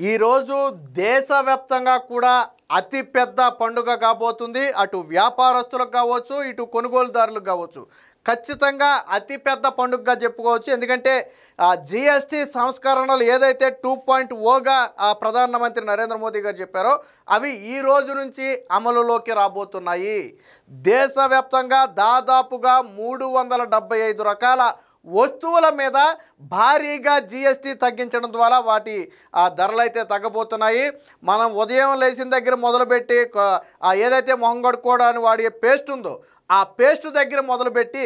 ఈరోజు దేశవ్యాప్తంగా కూడా అతి పెద్ద పండుగ కాబోతుంది. అటు వ్యాపారస్తులకు కావచ్చు, ఇటు కొనుగోలుదారులకు కావచ్చు. ఖచ్చితంగా అతి పెద్ద పండుగగా చెప్పుకోవచ్చు. ఎందుకంటే జిఎస్టీ సంస్కరణలు ఏదైతే 2.0గా ప్రధానమంత్రి నరేంద్ర మోదీ గారు చెప్పారో అవి ఈ రోజు నుంచి అమలులోకి రాబోతున్నాయి. దేశవ్యాప్తంగా దాదాపుగా 375 రకాల వస్తువుల మీద భారీగా జిఎస్టీ తగ్గించడం ద్వారా వాటి ధరలు అయితే తగ్గబోతున్నాయి. మనం ఉదయం లేచిన దగ్గర మొదలుపెట్టి ఏదైతే మొహం కడుక్కోవడానికి వాడే పేస్ట్ ఉందో ఆ పేస్ట్ దగ్గర మొదలుపెట్టి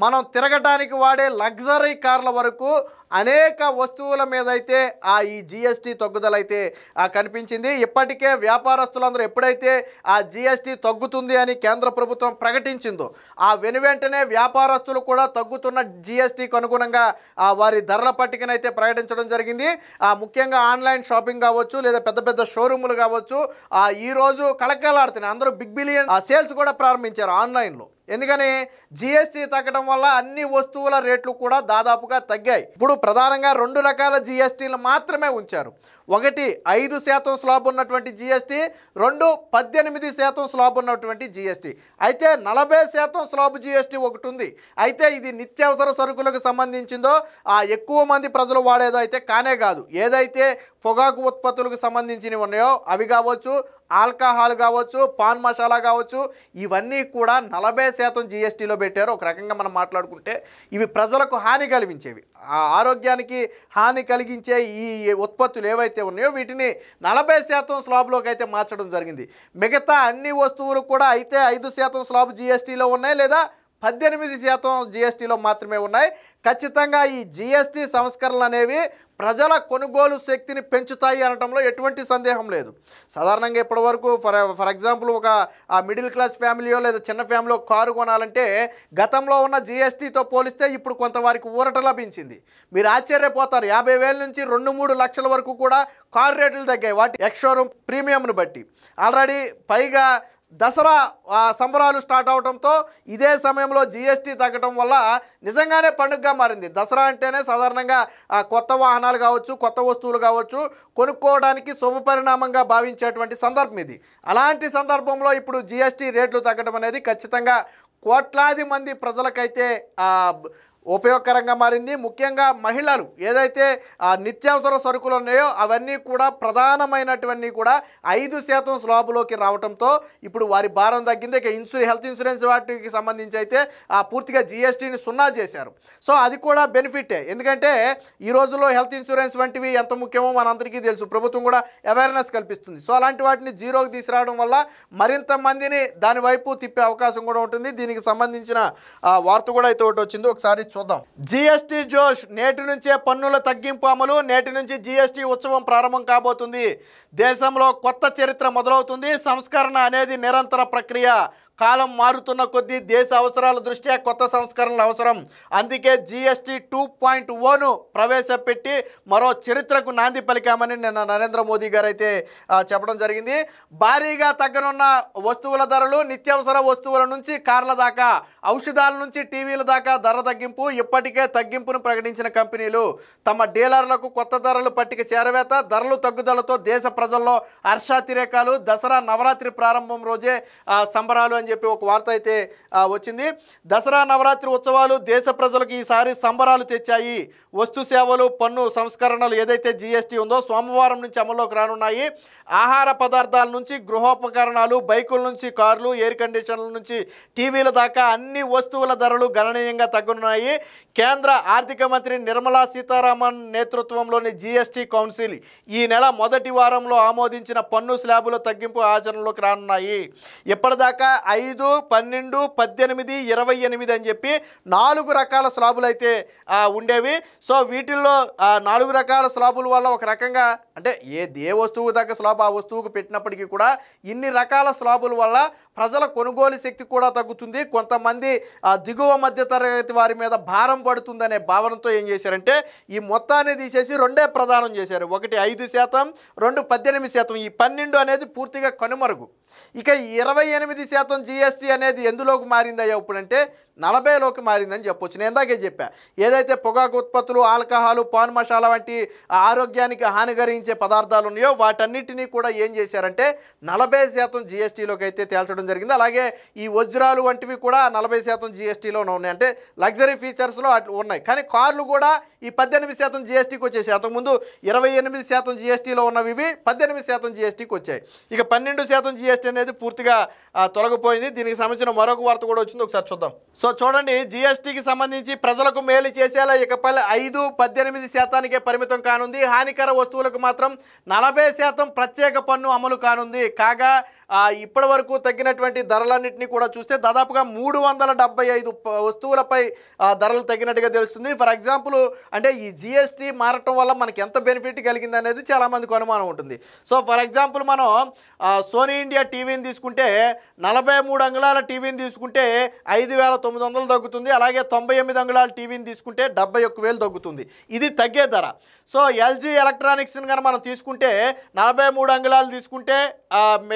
మనం తిరగడానికి వాడే లగ్జరీ కార్ల వరకు అనేక వస్తువుల మీద అయితే ఈ జిఎస్టీ తగ్గుదల అయితే కనిపించింది. ఇప్పటికే వ్యాపారస్తులందరూ ఎప్పుడైతే ఆ జిఎస్టీ తగ్గుతుంది అని కేంద్ర ప్రభుత్వం ప్రకటించిందో ఆ వెనువెంటనే వ్యాపారస్తులు కూడా తగ్గుతున్న జిఎస్టీకి అనుగుణంగా వారి ధరల పట్టికనైతే ప్రకటించడం జరిగింది. ముఖ్యంగా ఆన్లైన్ షాపింగ్ కావచ్చు, లేదా పెద్ద పెద్ద షోరూములు కావచ్చు, ఈరోజు కళకళలాడుతున్నాయి. అందరూ బిగ్ బిలియన్ సేల్స్ కూడా ప్రారంభించారు ఆన్లైన్లో. ఎందుకని జిఎస్టీ తగ్గడం వల్ల అన్ని వస్తువుల రేట్లు కూడా దాదాపుగా తగ్గాయి. ఇప్పుడు ప్రధానంగా 2 రకాల జిఎస్టీలు మాత్రమే ఉంచారు. ఒకటి 5% స్లాబ్ ఉన్నటువంటి జిఎస్టీ, 2 18% స్లాబ్ ఉన్నటువంటి జిఎస్టీ. అయితే 40% స్లాబ్ జిఎస్టీ ఒకటి ఉంది. అయితే ఇది నిత్యావసర సరుకులకు సంబంధించిందో ఎక్కువ మంది ప్రజలు వాడేదో అయితే కానే కాదు. ఏదైతే పొగాకు ఉత్పత్తులకు సంబంధించినవి ఉన్నాయో అవి కావచ్చు, ఆల్కహాల్ కావచ్చు, పాన్ మసాలా కావచ్చు, ఇవన్నీ కూడా 40% జిఎస్టీలో పెట్టారు. ఒక రకంగా మనం మాట్లాడుకుంటే ఇవి ప్రజలకు హాని కలిగించేవి, ఆరోగ్యానికి హాని కలిగించే ఈ ఉత్పత్తులు ఏవైతే ఉన్నాయో వీటిని 40% స్లాబ్లోకి అయితే మార్చడం జరిగింది. మిగతా అన్ని వస్తువులు కూడా అయితే 5% స్లాబ్ జిఎస్టీలో ఉన్నాయి, లేదా 18% జిఎస్టీలో మాత్రమే ఉన్నాయి. ఖచ్చితంగా ఈ జిఎస్టీ సంస్కరణలు అనేవి ప్రజల కొనుగోలు శక్తిని పెంచుతాయి అనడంలో ఎటువంటి సందేహం లేదు. సాధారణంగా ఇప్పటివరకు ఫర్ ఎగ్జాంపుల్ ఒక మిడిల్ క్లాస్ ఫ్యామిలీయో లేదా చిన్న ఫ్యామిలీలో కారు కొనాలంటే గతంలో ఉన్న జిఎస్టీతో పోలిస్తే ఇప్పుడు కొంత వారికి ఊరట లభించింది. మీరు ఆశ్చర్యపోతారు. 50,000 నుంచి 2-3 లక్షల వరకు కూడా కారు రేట్లు తగ్గాయి వాటి ఎక్స్ షోరూమ్ ప్రీమియంను బట్టి. ఆల్రెడీ పైగా దసరా సంబరాలు స్టార్ట్ అవడంతో ఇదే సమయంలో జిఎస్టీ తగ్గడం వల్ల నిజంగానే పండుగగా మారింది. దసరా అంటేనే సాధారణంగా కొత్త వాహనాలు కావచ్చు, కొత్త వస్తువులు కావచ్చు కొనుక్కోవడానికి శుభపరిణామంగా భావించేటువంటి సందర్భం ఇది. అలాంటి సందర్భంలో ఇప్పుడు జిఎస్టీ రేట్లు తగ్గడం అనేది ఖచ్చితంగా కోట్లాది మంది ప్రజలకైతే ఉపయోగకరంగా మారింది. ముఖ్యంగా మహిళలు ఏదైతే నిత్యావసర సరుకులు ఉన్నాయో అవన్నీ కూడా ప్రధానమైనటువన్నీ కూడా 5% స్లాబులోకి రావడంతో ఇప్పుడు వారి భారం తగ్గింది. ఇక హెల్త్ ఇన్సూరెన్స్ వాటికి సంబంధించి అయితే పూర్తిగా జిఎస్టీని 0 చేశారు. సో అది కూడా బెనిఫిటే. ఎందుకంటే ఈ రోజుల్లో హెల్త్ ఇన్సూరెన్స్ వంటివి ఎంత ముఖ్యమో మనందరికీ తెలుసు. ప్రభుత్వం కూడా అవేర్నెస్ కల్పిస్తుంది. సో అలాంటి వాటిని 0కి తీసుకురావడం వల్ల మరింత మందిని దాని వైపు తిప్పే అవకాశం కూడా ఉంటుంది. దీనికి సంబంధించిన వార్త కూడా అయితే ఒకటి వచ్చింది, ఒకసారి చూద్దాం. జిఎస్టీ జోష్, నేటి నుంచే పన్నుల తగ్గింపు అమలు, నేటి నుంచి జిఎస్టీ ఉత్సవం ప్రారంభం కాబోతుంది. దేశంలో కొత్త చరిత్ర మొదలవుతుంది. సంస్కరణ అనేది నిరంతర ప్రక్రియ. కాలం మారుతున్న కొద్దీ దేశ అవసరాల దృష్ట్యా కొత్త సంస్కరణలు అవసరం. అందుకే జిఎస్టీ 2.0ను ప్రవేశపెట్టి మరో చరిత్రకు నాంది పలికామని నిన్న నరేంద్ర మోదీ గారు అయితే చెప్పడం జరిగింది. భారీగా తగ్గనున్న వస్తువుల ధరలు, నిత్యావసర వస్తువుల నుంచి కార్ల దాకా, ఔషధాల నుంచి టీవీల దాకా ధర తగ్గింపు. ఇప్పటికే తగ్గింపును ప్రకటించిన కంపెనీలు తమ డీలర్లకు కొత్త ధరలు పట్టిక చేరవేత. ధరలు తగ్గుదలతో దేశ ప్రజల్లో హర్షాతిరేకాలు. దసరా నవరాత్రి ప్రారంభం రోజే సంబరాలు అని చెప్పి ఒక వార్త అయితే వచ్చింది. దసరా నవరాత్రి ఉత్సవాలు దేశ ప్రజలకు ఈసారి సంబరాలు తెచ్చాయి. వస్తు సేవలు పన్ను సంస్కరణలు ఏదైతే జిఎస్టీ ఉందో సోమవారం నుంచి అమల్లోకి రానున్నాయి. ఆహార పదార్థాల నుంచి గృహోపకరణాలు, బైకుల నుంచి కార్లు, ఎయిర్ కండిషన్ల నుంచి టీవీల దాకా అన్ని వస్తువుల ధరలు గణనీయంగా తగ్గనున్నాయి. కేంద్ర ఆర్థిక మంత్రి నిర్మలా సీతారామన్ నేతృత్వంలోని జిఎస్టీ కౌన్సిల్ ఈ నెల మొదటి వారంలో ఆమోదించిన పన్ను స్లాబుల తగ్గింపు ఆచరణలోకి రానున్నాయి. ఇప్పటిదాకా 5, 12, 18, 28 అని చెప్పి 4 రకాల స్లాబులు అయితే ఉండేవి. సో వీటిల్లో 4 రకాల స్లాబుల వల్ల ఒక రకంగా అంటే ఏ వస్తువుకు తగ్గ స్లాబ్ ఆ వస్తువుకు పెట్టినప్పటికీ కూడా ఇన్ని రకాల స్లాబుల వల్ల ప్రజల కొనుగోలు శక్తి కూడా తగ్గుతుంది. కొంతమంది దిగువ మధ్య తరగతి వారి మీద భారం పడుతుందనే భావనతో ఏం చేశారంటే ఈ మొత్తాన్ని తీసేసి 2 ప్రదానం చేశారు. ఒకటి 5%, 2 18%. ఈ 12 అనేది పూర్తిగా కనుమరుగు. ఇక 28% జిఎస్టీ అనేది ఎందులోకి మారిందయ్యా ఇప్పుడంటే 40లోకి మారిందని చెప్పొచ్చు. నేను ఇందాకే చెప్పా, ఏదైతే పొగాకు ఉత్పత్తులు, ఆల్కహాలు, పాన్ మసాలా వంటి ఆరోగ్యానికి హానికరించే పదార్థాలు ఉన్నాయో వాటన్నిటినీ కూడా ఏం చేశారంటే 40% జీఎస్టీలోకి అయితే తేల్చడం జరిగింది. అలాగే ఈ వజ్రాలు వంటివి కూడా 40% జీఎస్టీలోనే ఉన్నాయి. అంటే లగ్జరీ ఫీచర్స్లో అట్లా ఉన్నాయి. కానీ కార్లు కూడా ఈ 18% జీఎస్టీకి వచ్చేసాయి. అంతకుముందు 28% జీఎస్టీలో ఉన్నవి ఇవి 18% జీఎస్టీకి వచ్చాయి. ఇక 12% జీఎస్టీ అనేది పూర్తిగా తొలగిపోయింది. దీనికి సంబంధించిన మరొక వార్త కూడా వచ్చింది, ఒకసారి చూద్దాం. సో చూడండి, జీఎస్టీకి సంబంధించి ప్రజలకు మేలు చేసేలా ఇకపై 5-18% పరిమితం కానుంది. హానికర వస్తువులకు మాత్రం 40% ప్రత్యేక పన్ను అమలు కానుంది. కాగా ఇప్పటి వరకు తగ్గినటువంటి ధరలన్నింటినీ కూడా చూస్తే దాదాపుగా 375 వస్తువులపై ధరలు తగ్గినట్టుగా తెలుస్తుంది. ఫర్ ఎగ్జాంపుల్ అంటే ఈ జీఎస్టీ మారటం వల్ల మనకి ఎంత బెనిఫిట్ కలిగింది అనేది చాలామందికి అనుమానం ఉంటుంది. సో ఫర్ ఎగ్జాంపుల్ మనం సోనీ ఇండియా టీవీని తీసుకుంటే 43 అంగుళాల టీవీని తీసుకుంటే 5,900 తగ్గుతుంది. అలాగే 98 అంగుళాల టీవీని తీసుకుంటే 71,000 తగ్గుతుంది. ఇది తగ్గే ధర. సో ఎల్జీ ఎలక్ట్రానిక్స్ని కనుక మనం తీసుకుంటే 43 అంగుళాలు తీసుకుంటే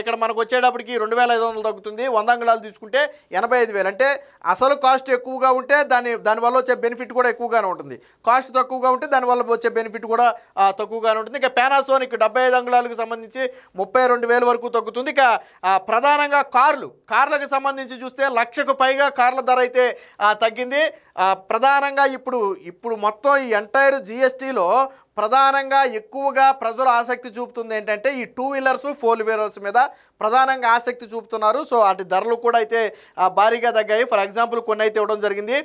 ఇక్కడ మనకు వచ్చేటప్పటికి 2,500 తగ్గుతుంది. 100 అంగుళాలు తీసుకుంటే 85,000. అంటే అసలు కాస్ట్ ఎక్కువగా ఉంటే దానివల్ల వచ్చే బెనిఫిట్ కూడా ఎక్కువగానే ఉంటుంది. కాస్ట్ తక్కువగా ఉంటే దానివల్ల వచ్చే బెనిఫిట్ కూడా తక్కువగానే ఉంటుంది. ఇక పానాసోనిక్ 75 అంగుళాలకు సంబంధించి 32,000 వరకు తగ్గుతుంది. ఇక ప్రధానంగా కార్లకు సంబంధించి చూస్తే 1,00,000కు పైగా కార్ల ధర అయితే తగ్గింది. ప్రధానంగా ఇప్పుడు మొత్తం ఈ ఎంటైర్ జీఎస్టీలో ప్రధానంగా ఎక్కువగా ప్రజలు ఆసక్తి చూపుతుంది ఏంటంటే ఈ 2 వీలర్స్ 4 వీలర్స్ మీద ప్రధానంగా ఆసక్తి చూపుతున్నారు. సో వాటి ధరలు కూడా అయితే భారీగా తగ్గాయి. ఫర్ ఎగ్జాంపుల్ కొన్ని అయితే ఇవ్వడం జరిగింది.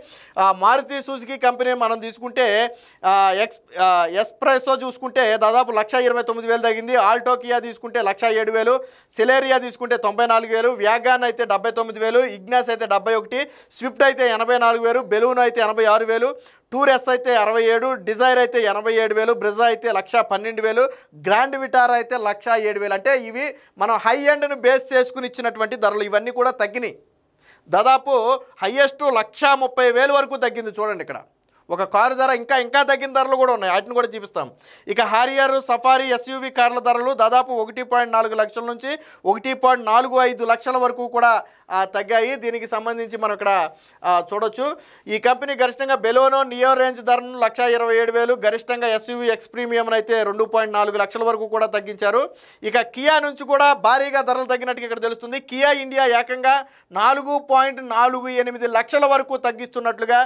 మారుతి సుజుకి కంపెనీ మనం తీసుకుంటే ఎస్ప్రెసో చూసుకుంటే దాదాపు 1,29,000 తగ్గింది. ఆల్టో కియా తీసుకుంటే 1,07,000, సిలేరియా తీసుకుంటే 94,000, వ్యాగాన్ అయితే 79,000, ఇగ్నాస్ అయితే 71, స్విఫ్ట్ అయితే 84,000, బెలూన్ అయితే 86,000, టూర్ ఎస్ అయితే 67, డిజైర్ అయితే 87,000, బ్రెజా అయితే 1,12,000, గ్రాండ్ విటారా అయితే 1,07,000. అంటే ఇవి మనం హై ఎండ్ను బేస్ చేసుకుని ఇచ్చినటువంటి ధరలు. ఇవన్నీ కూడా తగ్గినాయి. దాదాపు హైయెస్ట్ 1,30,000 వరకు తగ్గింది. చూడండి, ఇక్కడ ఒక కారు ధర ఇంకా తగ్గిన ధరలు కూడా ఉన్నాయి. వాటిని కూడా చూపిస్తాం. ఇక హారియర్, సఫారీ, ఎస్యూవీ కార్ల ధరలు దాదాపు 1.4 లక్షల నుంచి 1.45 లక్షల వరకు కూడా తగ్గాయి. దీనికి సంబంధించి మనం ఇక్కడ చూడొచ్చు. ఈ కంపెనీ గరిష్టంగా బెలోనో నియో రేంజ్ ధరను 1,27,000, గరిష్టంగా ఎస్యూవీ ఎక్స్ ప్రీమియం అయితే 2.4 లక్షల వరకు కూడా తగ్గించారు. ఇక కియా నుంచి కూడా భారీగా ధరలు తగ్గినట్టుగా ఇక్కడ తెలుస్తుంది. కియా ఇండియా ఏకంగా 4.48 లక్షల వరకు తగ్గిస్తున్నట్లుగా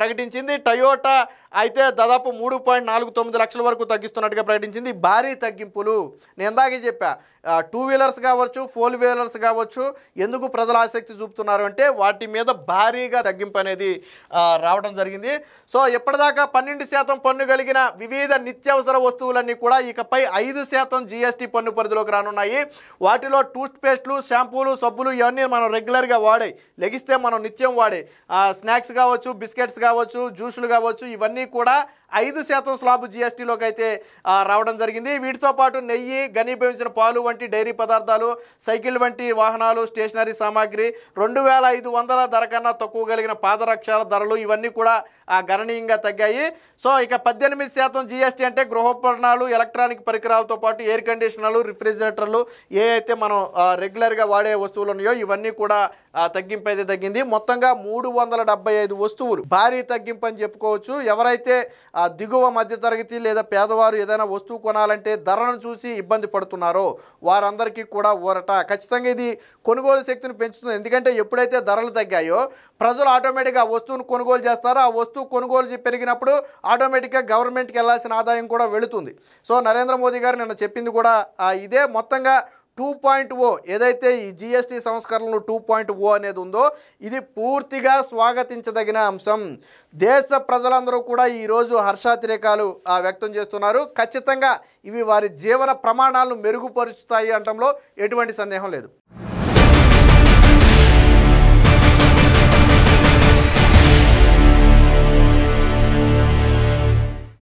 ప్రకటించింది. టయోటా అయితే దాదాపు 3.49 లక్షల వరకు తగ్గిస్తున్నట్టుగా ప్రకటించింది. భారీ తగ్గింపులు. నేను ఇందాకే చెప్పా, 2 వీలర్స్ కావచ్చు, 4 వీలర్స్ కావచ్చు, ఎందుకు ప్రజలు ఆసక్తి చూపుతున్నారు అంటే వాటి మీద భారీగా తగ్గింపు అనేది రావడం జరిగింది. సో ఇప్పటిదాకా 12% పన్ను కలిగిన వివిధ నిత్యావసర వస్తువులన్నీ కూడా ఇకపై 5% జీఎస్టీ పన్ను పరిధిలోకి రానున్నాయి. వాటిలో టూత్ పేస్ట్లు, షాంపూలు, సబ్బులు ఇవన్నీ మనం రెగ్యులర్గా వాడే, లెగిస్తే మనం నిత్యం వాడే స్నాక్స్ కావచ్చు, బిస్కెట్స్ కావచ్చు, జ్యూసులు కావచ్చు, ఇవన్నీ కూడా 5% స్లాబ్ జీఎస్టీలోకి అయితే రావడం జరిగింది. వీటితో పాటు నెయ్యి, ఘనీభవించిన పాలు వంటి డైరీ పదార్థాలు, సైకిల్ వంటి వాహనాలు, స్టేషనరీ సామాగ్రి, 2,500 ధర కన్నా తక్కువ కలిగిన పాదరక్షల ధరలు ఇవన్నీ కూడా గణనీయంగా తగ్గాయి. సో ఇక 18% జీఎస్టీ అంటే గృహోపకరణాలు, ఎలక్ట్రానిక్ పరికరాలతో పాటు ఎయిర్ కండిషనర్లు, రిఫ్రిజిరేటర్లు, ఏ అయితే మనం రెగ్యులర్గా వాడే వస్తువులు ఉన్నాయో ఇవన్నీ కూడా తగ్గింపు అయితే తగ్గింది. మొత్తంగా 375 వస్తువులు భారీ తగ్గింపు అని చెప్పుకోవచ్చు. ఎవరైతే దిగువ మధ్యతరగతి లేదా పేదవారు ఏదైనా వస్తువు కొనాలంటే ధరను చూసి ఇబ్బంది పడుతున్నారో వారందరికీ కూడా ఊరట. ఖచ్చితంగా ఇది కొనుగోలు శక్తిని పెంచుతుంది. ఎందుకంటే ఎప్పుడైతే ధరలు తగ్గాయో ప్రజలు ఆటోమేటిక్గా ఆ వస్తువును కొనుగోలు చేస్తారో, ఆ వస్తువు కొనుగోలు పెరిగినప్పుడు ఆటోమేటిక్గా గవర్నమెంట్కి వెళ్ళాల్సిన ఆదాయం కూడా వెళుతుంది. సో నరేంద్ర మోదీ గారు నిన్న చెప్పింది కూడా ఇదే. మొత్తంగా 2.0 ఏదైతే ఈ జీఎస్టీ సంస్కరణలు 2.0 అనేది ఉందో ఇది పూర్తిగా స్వాగతించదగిన అంశం. దేశ ప్రజలందరూ కూడా ఈరోజు హర్షాతిరేకాలు వ్యక్తం చేస్తున్నారు. ఖచ్చితంగా ఇవి వారి జీవన ప్రమాణాలను మెరుగుపరుచుతాయి అనటంలో ఎటువంటి సందేహం లేదు.